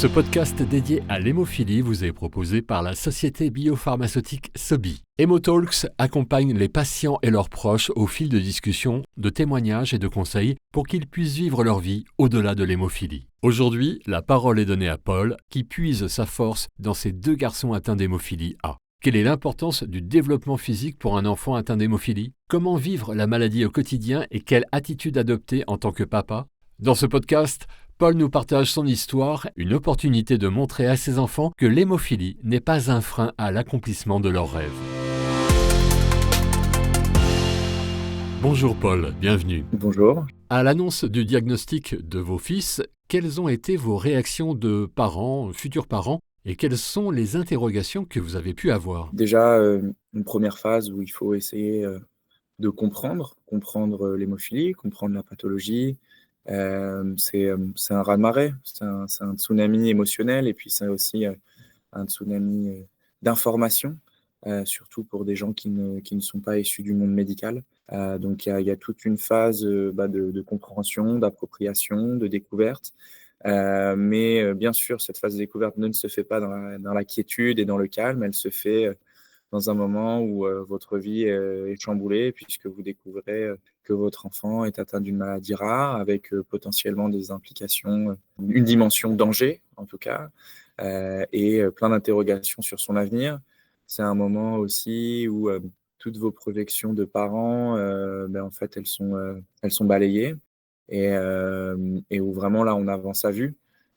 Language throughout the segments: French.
Ce podcast dédié à l'hémophilie vous est proposé par la société biopharmaceutique Sobi. HemoTalks accompagne les patients et leurs proches au fil de discussions, de témoignages et de conseils pour qu'ils puissent vivre leur vie au-delà de l'hémophilie. Aujourd'hui, la parole est donnée à Paul qui puise sa force dans ses deux garçons atteints d'hémophilie A. Quelle est l'importance du développement physique pour un enfant atteint d'hémophilie? Comment vivre la maladie au quotidien et quelle attitude adopter en tant que papa? Dans ce podcast, Paul nous partage son histoire, une opportunité de montrer à ses enfants que l'hémophilie n'est pas un frein à l'accomplissement de leurs rêves. Bonjour Paul, bienvenue. Bonjour. À l'annonce du diagnostic de vos fils, quelles ont été vos réactions de parents, futurs parents, et quelles sont les interrogations que vous avez pu avoir? Déjà, une première phase où il faut essayer, de comprendre l'hémophilie, comprendre la pathologie. C'est un raz-de-marée, c'est un tsunami émotionnel et puis c'est aussi, un tsunami, d'informations, surtout pour des gens qui ne sont pas issus du monde médical. Donc il y a toute une phase, de compréhension, d'appropriation, de découverte. Mais bien sûr, cette phase de découverte ne se fait pas dans la quiétude et dans le calme. Elle se fait, dans un moment où, votre vie, est chamboulée puisque vous découvrez, que votre enfant est atteint d'une maladie rare avec, potentiellement des implications, une dimension danger en tout cas, et plein d'interrogations sur son avenir. C'est un moment aussi où, toutes vos projections de parents, en fait, elles sont balayées et où vraiment là, on avance à vue.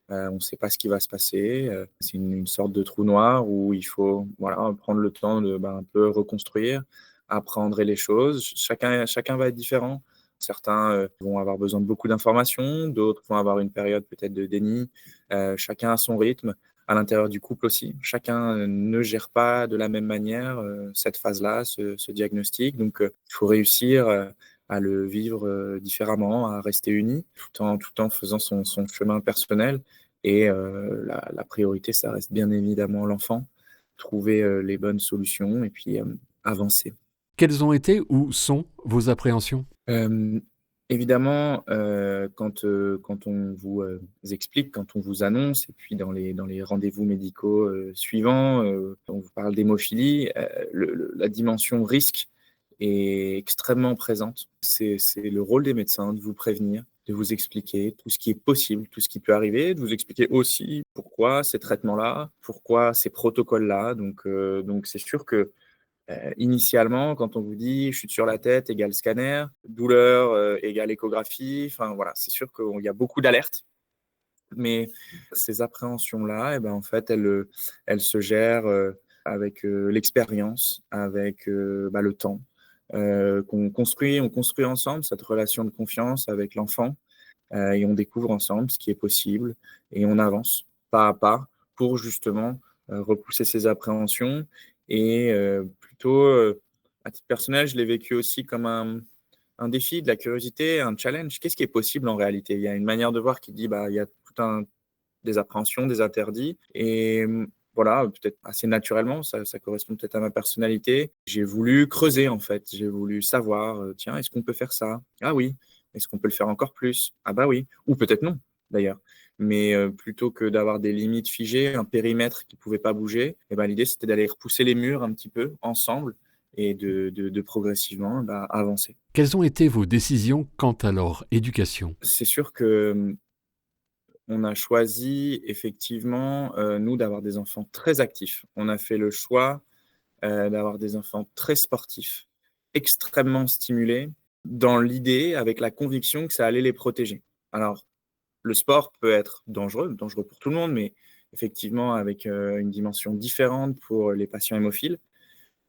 On ne sait pas ce qui va se passer, c'est une sorte de trou noir où il faut, voilà, prendre le temps de, un peu reconstruire, appréhender les choses. Chacun va être différent. Certains, vont avoir besoin de beaucoup d'informations, d'autres vont avoir une période peut-être de déni. Chacun a son rythme, à l'intérieur du couple aussi. Chacun, ne gère pas de la même manière, cette phase-là, ce diagnostic. Donc, il faut réussir, à le vivre, différemment, à rester unis, tout en faisant son chemin personnel. Et la priorité, ça reste bien évidemment l'enfant. Trouver, les bonnes solutions et puis, avancer. Quelles ont été ou sont vos appréhensions? Hem, Évidemment, quand on vous, explique, quand on vous annonce et puis dans les rendez-vous médicaux, suivants, on vous parle d'hémophilie, la dimension risque est extrêmement présente. C'est le rôle des médecins de vous prévenir, de vous expliquer tout ce qui est possible, tout ce qui peut arriver, de vous expliquer aussi pourquoi ces traitements-là, pourquoi ces protocoles-là. Donc c'est sûr que, initialement, quand on vous dit: «Chute sur la tête égale scanner, douleur, égale échographie», enfin voilà, c'est sûr qu'il y a beaucoup d'alertes, mais ces appréhensions-là en fait, elles se gèrent, avec, l'expérience, avec, le temps, on construit ensemble cette relation de confiance avec l'enfant, et on découvre ensemble ce qui est possible et on avance pas à pas pour justement, repousser ces appréhensions et plutôt, à titre personnel, je l'ai vécu aussi comme un défi, de la curiosité, un challenge. Qu'est-ce qui est possible en réalité? Il y a une manière de voir qui dit, il y a tout un des appréhensions, des interdits et voilà, peut-être assez naturellement, ça correspond peut-être à ma personnalité. J'ai voulu creuser en fait, j'ai voulu savoir, tiens, est-ce qu'on peut faire ça? Ah oui. Est-ce qu'on peut le faire encore plus? Ah bah oui, ou peut-être non d'ailleurs. Mais plutôt que d'avoir des limites figées, un périmètre qui ne pouvait pas bouger l'idée c'était d'aller repousser les murs un petit peu ensemble et de progressivement, avancer. Quelles ont été vos décisions quant à leur éducation? C'est sûr que, on a choisi effectivement, nous, d'avoir des enfants très actifs. On a fait le choix, d'avoir des enfants très sportifs, extrêmement stimulés, dans l'idée, avec la conviction que ça allait les protéger. Alors, le sport peut être dangereux pour tout le monde, mais effectivement avec, une dimension différente pour les patients hémophiles.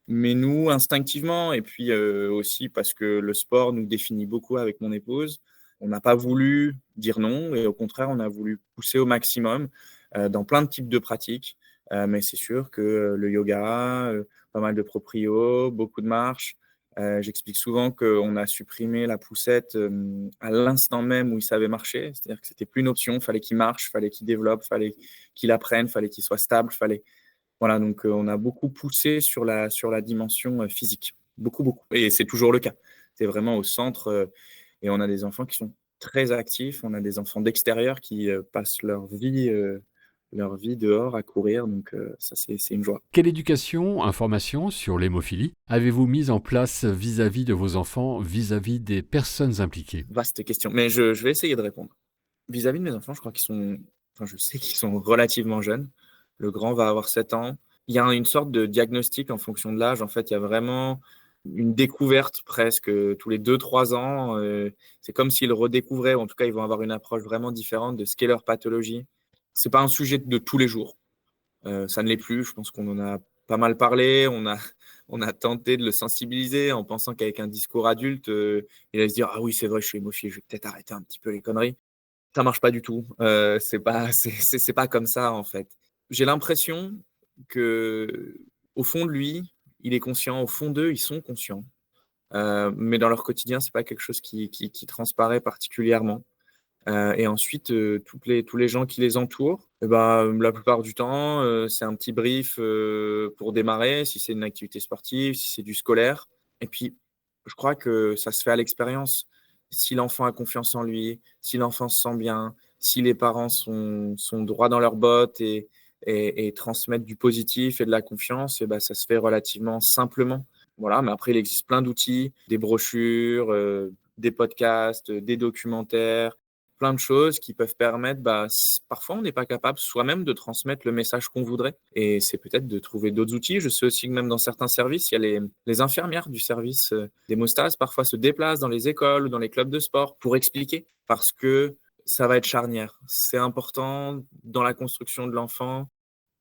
Mais nous, instinctivement et puis, aussi parce que le sport nous définit beaucoup avec mon épouse, on n'a pas voulu dire non et au contraire, on a voulu pousser au maximum, dans plein de types de pratiques. Mais c'est sûr que, le yoga, pas mal de proprio, beaucoup de marche. J'explique souvent qu'on a supprimé la poussette, à l'instant même où il savait marcher. C'est-à-dire que c'était plus une option, fallait qu'il marche, fallait qu'il développe, fallait qu'il apprenne, fallait qu'il soit stable, fallait voilà, donc on a beaucoup poussé sur la dimension, physique. Beaucoup, beaucoup et c'est toujours le cas. C'est vraiment au centre, et on a des enfants qui sont très actifs. On a des enfants d'extérieur qui, passent leur vie, leur vie dehors à courir. Donc ça, c'est une joie. Quelle éducation, information sur l'hémophilie avez-vous mise en place vis-à-vis de vos enfants, vis-à-vis des personnes impliquées? Vaste question, mais je vais essayer de répondre. Vis-à-vis de mes enfants, je crois qu'ils sont enfin, je sais qu'ils sont relativement jeunes. Le grand va avoir 7 ans. Il y a une sorte de diagnostic en fonction de l'âge. En fait, il y a vraiment une découverte presque, tous les 2 3 ans, c'est comme s'ils redécouvraient ou en tout cas, ils vont avoir une approche vraiment différente de ce qu'est leur pathologie. C'est pas un sujet de tous les jours, ça ne l'est plus. Je pense qu'on en a pas mal parlé. On a tenté de le sensibiliser en pensant qu'avec un discours adulte, il allait se dire: «Ah oui, c'est vrai, je suis hémophile, je vais peut-être arrêter un petit peu les conneries». Ça marche pas du tout, c'est pas c'est pas comme ça, en fait. J'ai l'impression qu'au fond de lui, il est conscient, au fond d'eux, ils sont conscients, mais dans leur quotidien, c'est pas quelque chose qui transparaît particulièrement. Et ensuite, tous les gens qui les entourent, et bah, la plupart du temps, c'est un petit brief, pour démarrer, si c'est une activité sportive, si c'est du scolaire. Et puis, je crois que ça se fait à l'expérience. Si l'enfant a confiance en lui, si l'enfant se sent bien, si les parents sont droits dans leurs bottes et transmettent du positif et de la confiance, et bah, ça se fait relativement simplement. Voilà, mais après il existe plein d'outils, des brochures, des podcasts, des documentaires, plein de choses qui peuvent permettre, bah, parfois on n'est pas capable soi-même de transmettre le message qu'on voudrait et c'est peut-être de trouver d'autres outils. Je sais aussi que même dans certains services, il y a les infirmières du service d'hémostase parfois se déplacent dans les écoles ou dans les clubs de sport pour expliquer parce que ça va être charnière. C'est important dans la construction de l'enfant.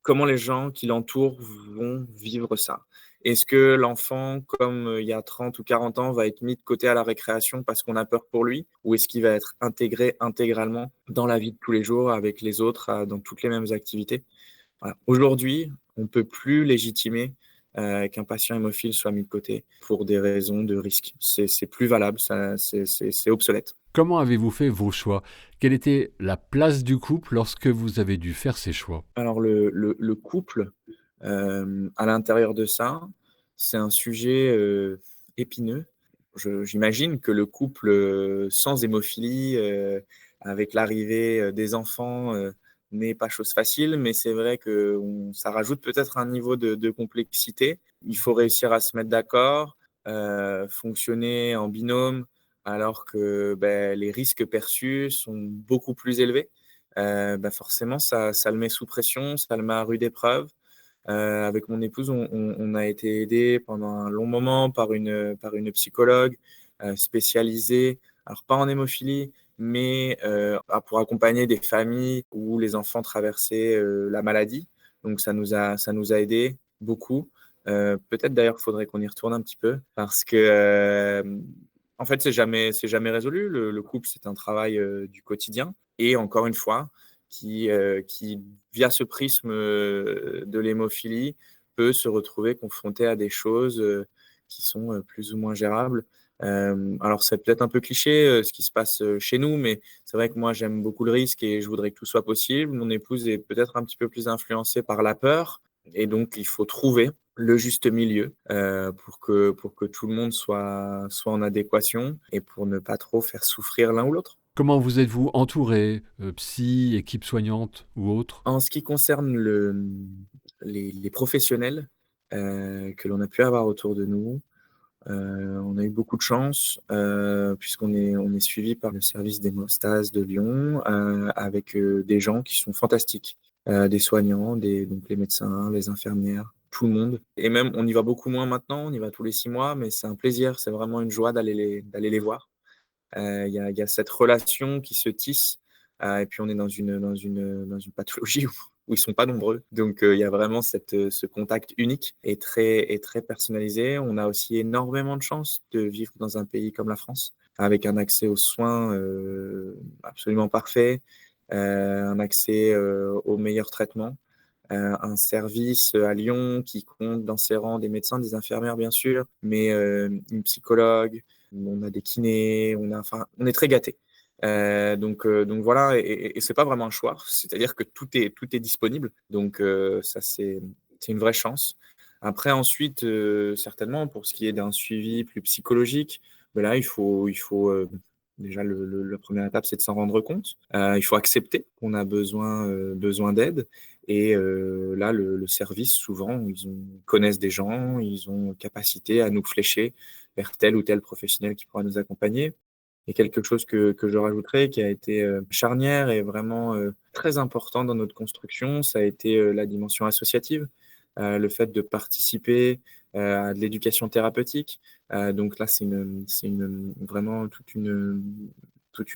Comment les gens qui l'entourent vont vivre ça? Est-ce que l'enfant, comme, il y a 30 ou 40 ans, va être mis de côté à la récréation parce qu'on a peur pour lui? Ou est-ce qu'il va être intégré intégralement dans la vie de tous les jours avec les autres, dans toutes les mêmes activités? Voilà. Aujourd'hui, on ne peut plus légitimer, qu'un patient hémophile soit mis de côté pour des raisons de risque. C'est plus valable, ça c'est obsolète. Comment avez-vous fait vos choix? Quelle était la place du couple lorsque vous avez dû faire ces choix? Alors le couple, à l'intérieur de ça, c'est un sujet, épineux. Je j'imagine que le couple, sans hémophilie, avec l'arrivée, des enfants, n'est pas chose facile, mais c'est vrai que ça rajoute peut-être un niveau de complexité. Il faut réussir à se mettre d'accord, fonctionner en binôme alors que, les risques perçus sont beaucoup plus élevés. Forcément ça le met sous pression, ça le met à rude épreuve. Avec mon épouse, on a été aidés pendant un long moment par une psychologue, spécialisée, alors pas en hémophilie, mais pour accompagner des familles où les enfants traversaient, la maladie. Donc ça nous a aidés beaucoup. Peut-être d'ailleurs, faudrait qu'on y retourne un petit peu parce que, en fait, c'est jamais résolu. Le couple, c'est un travail, du quotidien et encore une fois, qui via ce prisme, de l'hémophilie, peut se retrouver confronté à des choses, qui sont, plus ou moins gérables. Alors c'est peut-être un peu cliché, ce qui se passe, chez nous, mais c'est vrai que moi j'aime beaucoup le risque et je voudrais que tout soit possible. Mon épouse est peut-être un petit peu plus influencée par la peur et donc il faut trouver le juste milieu, pour que tout le monde soit en adéquation et pour ne pas trop faire souffrir l'un ou l'autre. Comment vous êtes-vous entouré? Psy, équipe soignante ou autre? En ce qui concerne les professionnels, que l'on a pu avoir autour de nous, on a eu beaucoup de chance, on est suivi par le service d'hémostase de Lyon, avec, des gens qui sont fantastiques, des soignants, donc les médecins, les infirmières, tout le monde et même on y va beaucoup moins maintenant, on y va tous les 6 mois, mais c'est un plaisir, c'est vraiment une joie d'aller les voir. Il y a cette relation qui se tisse, et puis on est dans une pathologie où ils sont pas nombreux. Donc, il y a vraiment ce contact unique et très personnalisé. On a aussi énormément de chance de vivre dans un pays comme la France, avec un accès aux soins, absolument parfait, un accès, aux meilleurs traitements, un service, à Lyon qui compte dans ses rangs des médecins, des infirmières bien sûr, mais, une psychologue, on a des kinés, on est très gâtés. Donc voilà et c'est pas vraiment un choix, c'est-à-dire que tout est disponible, donc ça c'est une vraie chance. Après ensuite, certainement pour ce qui est d'un suivi plus psychologique, là il faut, Déjà, la première étape, c'est de s'en rendre compte. Il faut accepter qu'on a besoin d'aide et là, le service, souvent, connaissent des gens, ils ont capacité à nous flécher vers tel ou tel professionnel qui pourra nous accompagner. Et quelque chose que je rajouterais, qui a été, charnière et vraiment, très important dans notre construction, ça a été, la dimension associative. Le fait de participer, à de l'éducation thérapeutique. Donc là, c'est vraiment toute une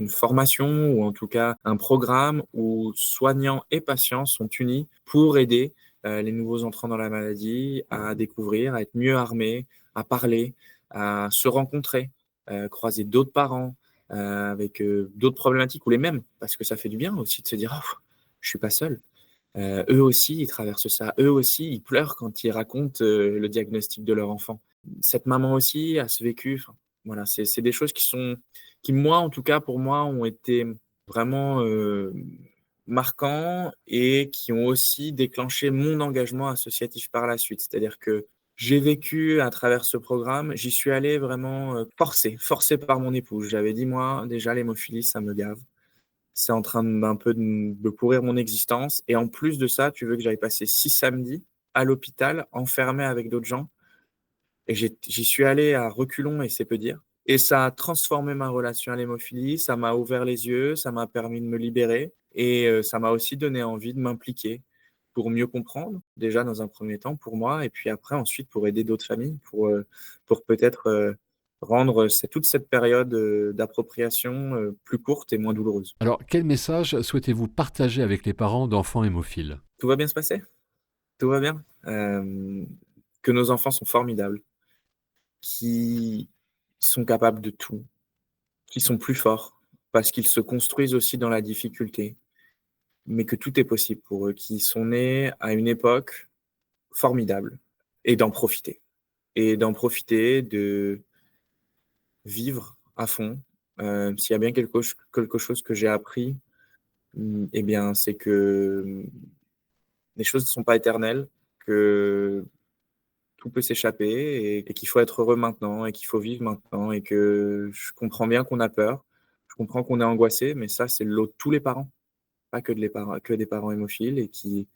formation ou en tout cas un programme où soignants et patients sont unis pour aider, les nouveaux entrants dans la maladie à découvrir, à être mieux armés, à parler, à se rencontrer, croiser d'autres parents, avec, d'autres problématiques ou les mêmes. Parce que ça fait du bien aussi de se dire: «Oh, je suis pas seul». Eux aussi, ils traversent ça. Eux aussi, ils pleurent quand ils racontent, le diagnostic de leur enfant. Cette maman aussi a ce vécu, enfin, voilà, c'est des choses qui moi, en tout cas, pour moi, ont été vraiment, marquants et qui ont aussi déclenché mon engagement associatif par la suite. C'est-à-dire que j'ai vécu à travers ce programme, j'y suis allé vraiment, forcé par mon épouse. J'avais dit: «Moi, déjà l'hémophilie, ça me gave». C'est en train de un peu de pourrir mon existence et en plus de ça, tu veux que j'aille passer 6 samedis à l'hôpital, enfermé avec d'autres gens et j'y suis allé à reculons et c'est peu dire et ça a transformé ma relation à l'hémophilie, ça m'a ouvert les yeux, ça m'a permis de me libérer et ça m'a aussi donné envie de m'impliquer pour mieux comprendre, déjà dans un premier temps pour moi et puis après ensuite pour aider d'autres familles, pour peut-être, rendre toute cette période, d'appropriation, plus courte et moins douloureuse. Alors, quel message souhaitez-vous partager avec les parents d'enfants hémophiles? Tout va bien se passer, tout va bien. Que nos enfants sont formidables, qui sont capables de tout, qui sont plus forts parce qu'ils se construisent aussi dans la difficulté, mais que tout est possible pour eux, qui sont nés à une époque formidable et d'en profiter, de vivre à fond. S'il y a bien quelque chose que j'ai appris, et bien, c'est que, les choses ne sont pas éternelles, que tout peut s'échapper et qu'il faut être heureux maintenant et qu'il faut vivre maintenant et que je comprends bien qu'on a peur. Je comprends qu'on est angoissé, mais ça, c'est le lot de tous les parents, pas que des parents hémophiles et il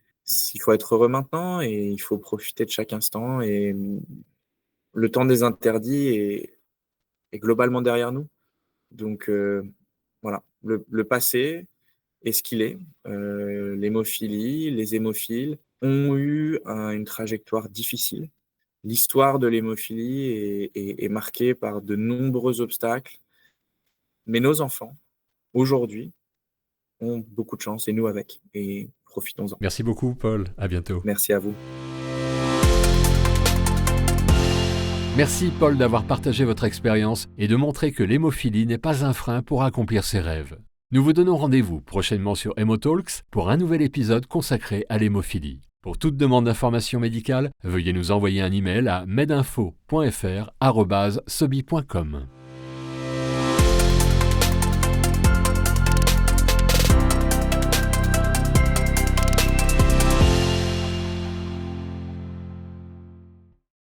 faut être heureux maintenant et il faut profiter de chaque instant et le temps des interdits est globalement derrière nous. Donc voilà, le passé est ce qu'il est. L'hémophilie, les hémophiles ont eu une trajectoire difficile. L'histoire de l'hémophilie est marquée par de nombreux obstacles, mais nos enfants, aujourd'hui, ont beaucoup de chance et nous avec et profitons-en. Merci beaucoup, Paul. À bientôt. Merci à vous. Merci, Paul, d'avoir partagé votre expérience et de montrer que l'hémophilie n'est pas un frein pour accomplir ses rêves. Nous vous donnons rendez-vous prochainement sur Hémotalks pour un nouvel épisode consacré à l'hémophilie. Pour toute demande d'information médicale, veuillez nous envoyer un email à medinfo.fr@sobi.com.